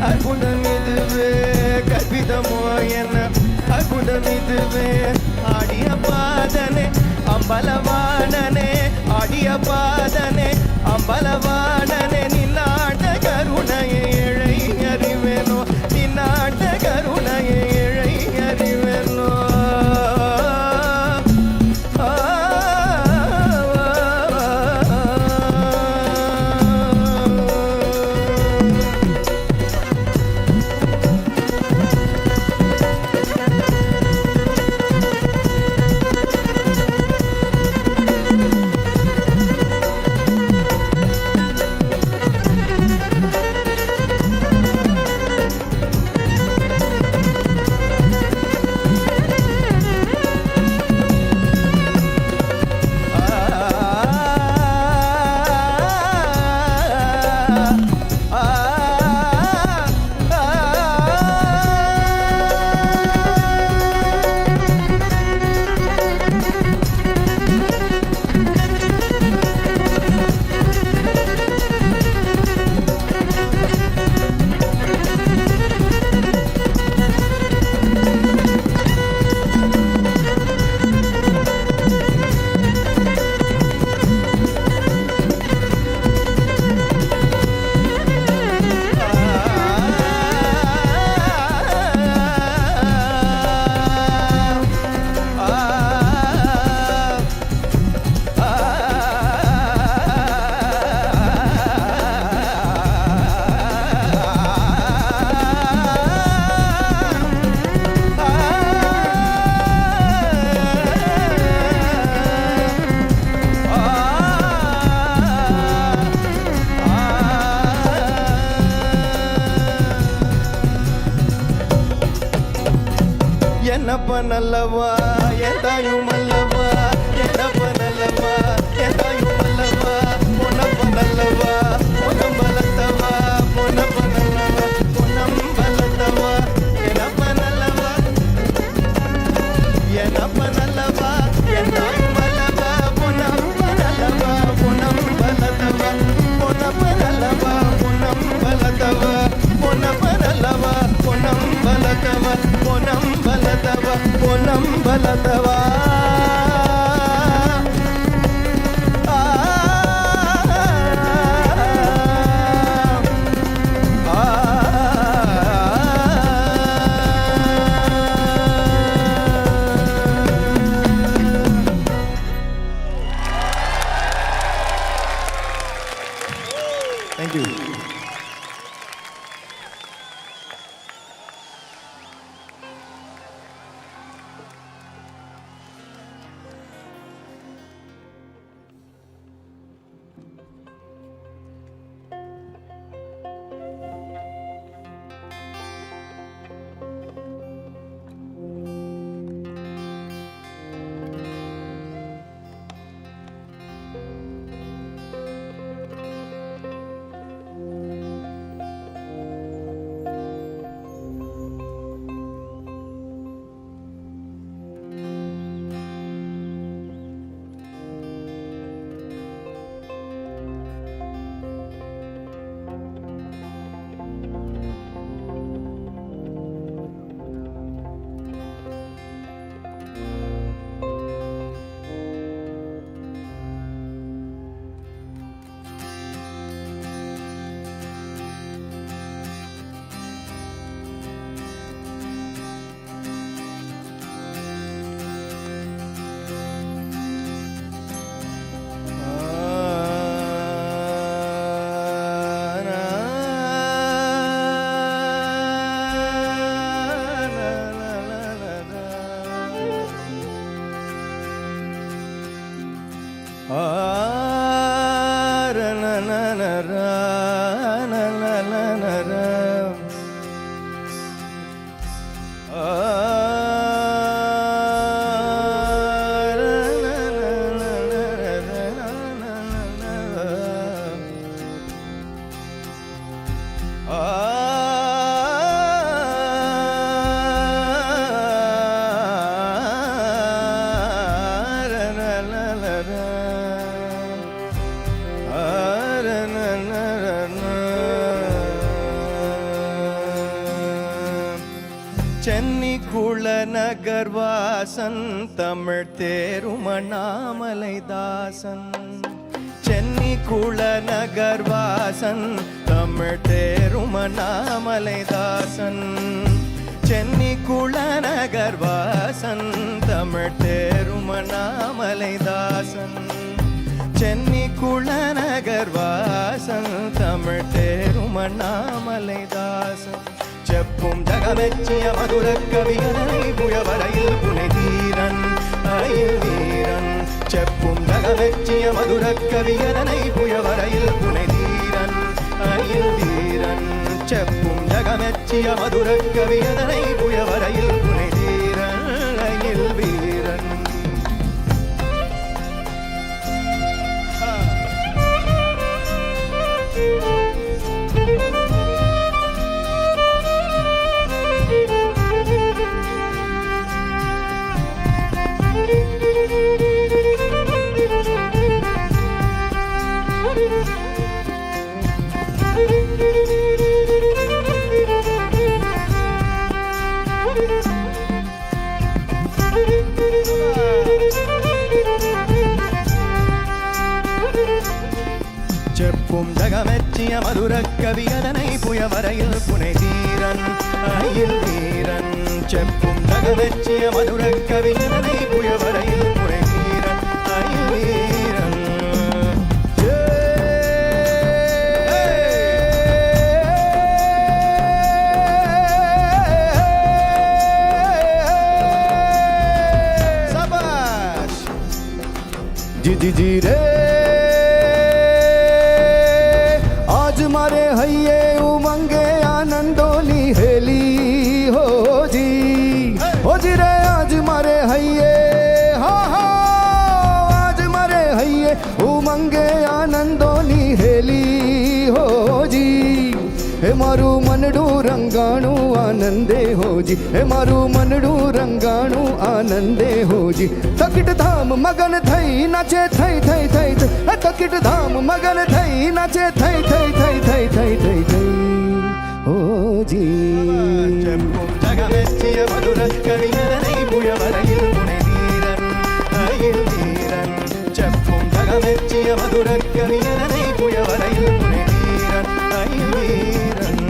அற்புதம் இதுவே கற்பிதமோ என்ன அற்புதம் இதுவே ஆடிய பாதனே அம்பலவாணனே ஆடிய பாதனே அம்பலவாணனே நின்னாட்ட கருணையை இழை அறிவேனோ நின்னாட்ட கருணையை இழை அறிவேனோ என்னப்ப நல்லவா என் தாயும் அல்லவா என்னப்ப நல்லவா என் தாயும் அல்லவா பொன்னப்ப நல்லவா பொன்னம்பலத்தவா பொன்னப்ப நல்லவா பொன்னம்பலத்தவா என்னப்ப நல்லவா என்னப்ப நல்லவா என் தாயும் அல்லவா பொன்னப்ப நல்லவா பொன்னம்பலத்தவா பொன்னப்ப நல்லவா பொன்னம்பலத்தவா பொன்னப்ப நல்லவா பொன்னம்பலத்தவா பொன்னம்பலத்தவா பொன்னம்பலத்தவா Thank you. சென்னி குளநகர்வாசன் தமிழ் தேரும் அண்ணாமலை தாசன். சென்னி குளநகர்வாசன் தமிழ் தேரும் அண்ணாமலை தாசன். சென்னி குளநகர்வாசன் தமிழ் தேரும் அண்ணாமலை தாசன். சென்னி குளநகர்வாசன் தமிழ் தேரும் அண்ணாமலை தாசன். செப்பும் ஜகமெச்சிய மதுர கவியனை புயவரையில் புனை தீரன் அயில் வீரன். செப்பும் ஜகமெச்சிய மதுர கவியனை புயவரையில் புனை தீரன் அயில் வீரன். செப்பும் ஜகமெச்சிய மதுர கவியனை புயவரையில் புனை தீரன் அயில் வீரன். செப்பும் ஜகமெச்சிய மதுர கவியதனை புயவரையில் புனை தீரன் அயில் வீரன். செப்பும் ஜகமெச்சிய மதுர கவியதனை புயவரையில் புனை தீரன் அயில் வீரன். சபாஷ் जी जी जी रे मारे हैये उमंगे आनंदोनी हेली हो जी रे. आज मारे हैये हा हा आज मारे हैये उमंगे आनंदोनी हेली हो जी. हे मारू मनडू रंगाणू आनंदे हो जी. हे मारू मनडू रंगाणू आनंदे हो जी. तकिट धाम मगन थई नाचे थई थई थई थई. तकिट धाम मगन थई नाचे थई थई थई थई थई थई थई हो जी. చెప్పుం జగమెచ్చియ మధుర కవియனை புயவரையில் புனை தீரன் அயில் வீரன். చెప్పుం జగమెచ్చియ మధుర కవియனை புயவரையில் புனை தீரன் அயில் வீரன்.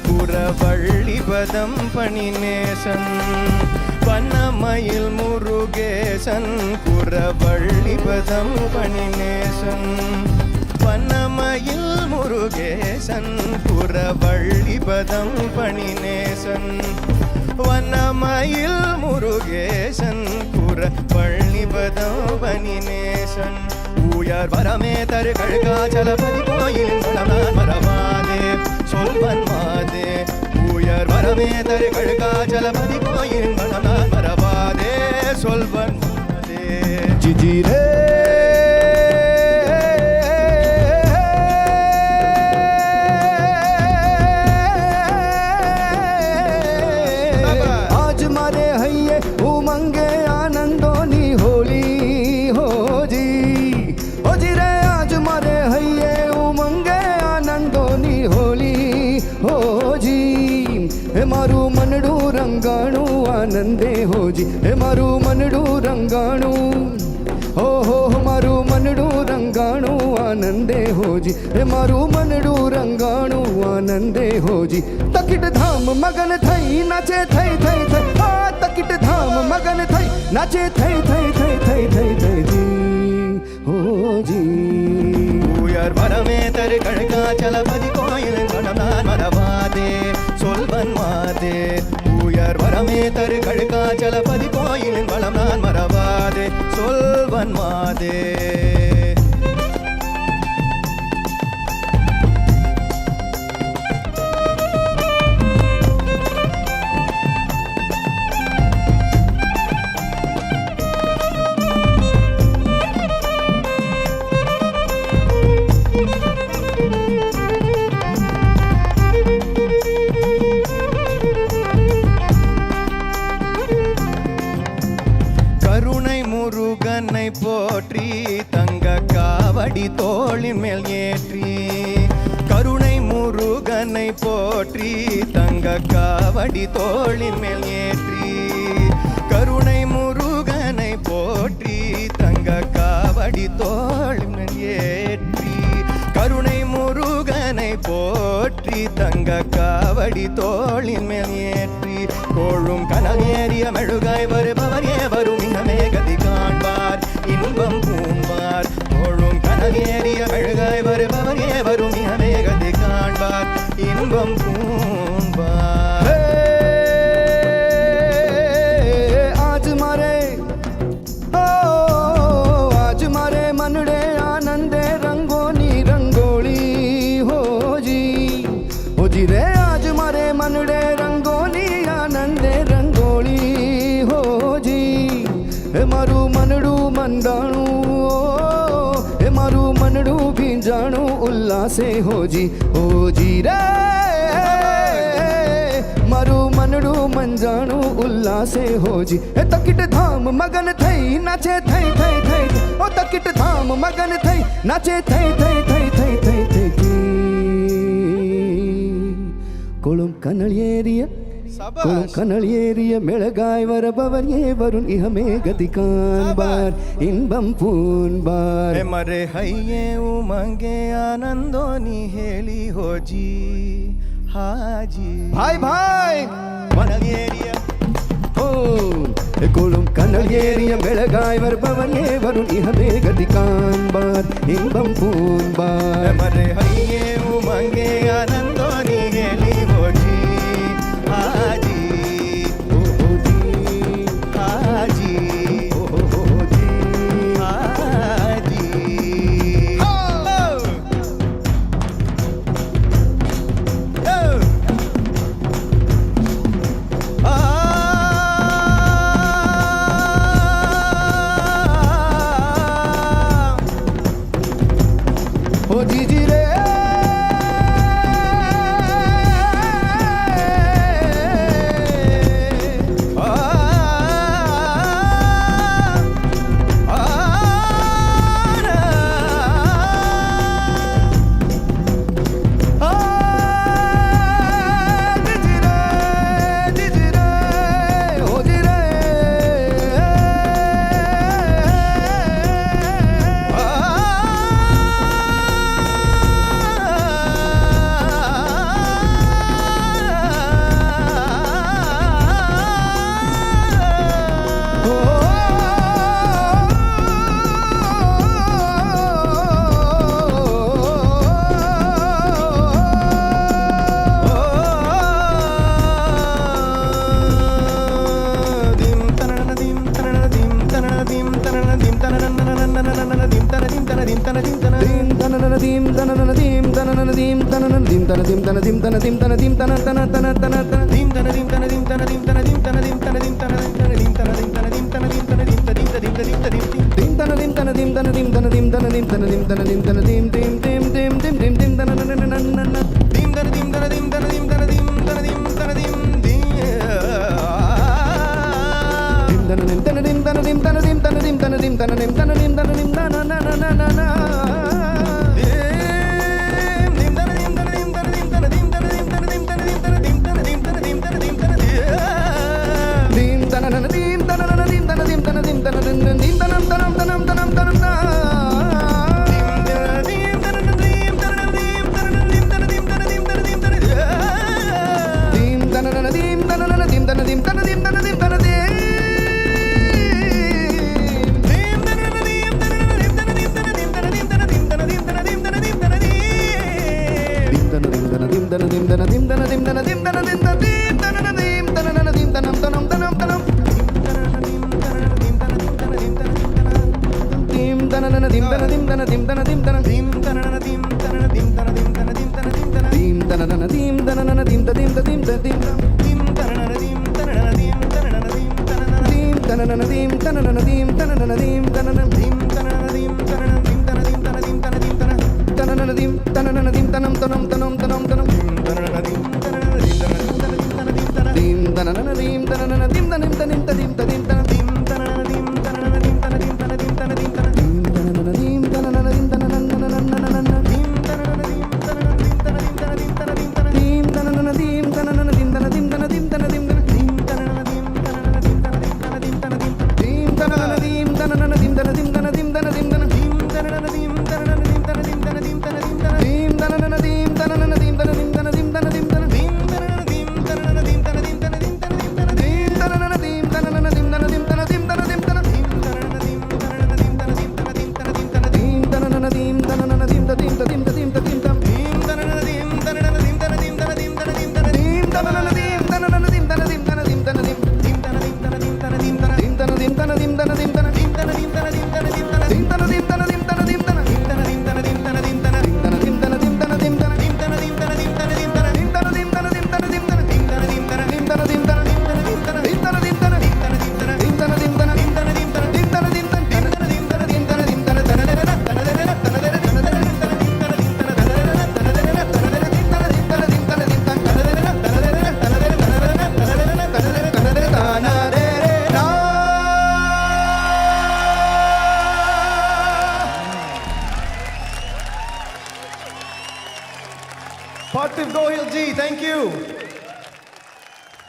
குரவள்ளிபதம் பணிநேசன். வண்ணமயில் முருகேசன் குரவள்ளிபதம் பணிநேசன். வண்ணமயில் முருகேசன் குரவள்ளிபதம் பணிநேசன். வண்ணமயில் முருகேசன் குரவள்ளிபதம் பணிநேசன். ஊயார் வரமே தரு கழுகாச்சலபதி கோயில் நான் மறவாதே சொல்வன் மாதே. ஊயார் வரமே தரு கழுகாச்சலபதி கோயில் நான் மறவாதே சொல்வன் மாதே. ஜிஜி ரே आज मारे हैये उमंगे आनंदोनी होली हो जी. हो जी रे आज मारे हैये उमंगे आनंदोनी होली हो जी. हे मारू मनडू रंगाणू आनंदे हो जी. हे मारू मनडू रंगाणू हो मारू मन आनंदे हो जी हे मारू मनडू रंगाणू आनंदे हो जी तकिट धाम मगन थई नाचे थई थई थई आ तकिट धाम मगन थई नाचे थई थई थई थई थई थई जी हो जी यार வரமே தரு கழகா சலபதி கோயில் மனநான் மரவாதே சொல்வன் மாதே யார் வரமே தரு கழகா சலபதி கோயில் மனநான் மரவாதே சொல்வன் மாதே போற்றி தங்க காவடி தோளின் மேல் ஏற்றி கருணை முருகனை போற்றி தங்க காவடி தோளின் மேல் ஏற்றி கருணை முருகனை போற்றி தங்க காவடி தோளின் மேல் ஏற்றி கருணை முருகனை போற்றி தங்க காவடி தோளின் மேல் ஏற்றி கோழும் கனல் ஏறிய மெழுகாய் வருபவர் ஏவரும் இனமே கதி காண்பார் இன்பம் பூம்பார் கோழும் கனல் ஏறிய மெழுகாய் வருபவர் ஏவரும் இனமே கதி காண்பார் இன்பம் பூம்பார் आज मारे आज मारे मनडे आनंदे रंगोनी रंगोली हो जी रे आज मारे मनडे रंगोनी आनंदे रंगोली हो जी हे मारू मनडू मंदाणू हे मारू मनडू भींजाणू उल्लासे हो जी रे मारू मनडू मंजाणू उल्लासे हो जी हे तकिट धाम मगन थई नाचे थई थई थई ओ तकिट धाम मगन थई नाचे थई थई थई थई थई थई कोलम कनलियेरिया कोलम कनलियेरिया मेळगाय वरबवर ये वरुण इहमे गतिकान बार इनबम पून बार हे मरे हइये उमंगे आनंदोनी हेली हो जी हाजी भाई भाई मनलियेरिया कोलम कनलियेरिया मेळगाय वरबवर ये वरुण इहमे गतिकान बार इनबम पून बार मरे हइये उमंगे आनंदोनी हेली हो जी हाजी हाजी हाजी ओ जी जी रे Parthiv Gohil ji, thank you.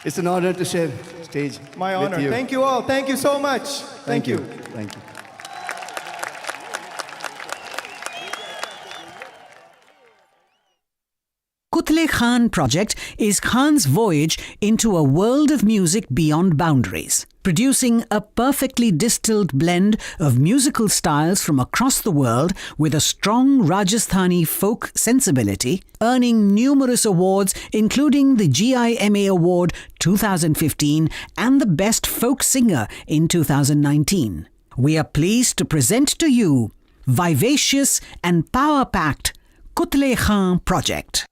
It's an honor to share stage My with honor. you. Thank you all. Thank you so much. Thank you. Thank you. Kutle Khan Project is Khan's voyage into a world of music beyond boundaries, producing a perfectly distilled blend of musical styles from across the world with a strong Rajasthani folk sensibility, earning numerous awards including the GIMA Award 2015 and the Best Folk Singer in 2019. We are pleased to present to you vivacious and power-packed Kutle Khan Project.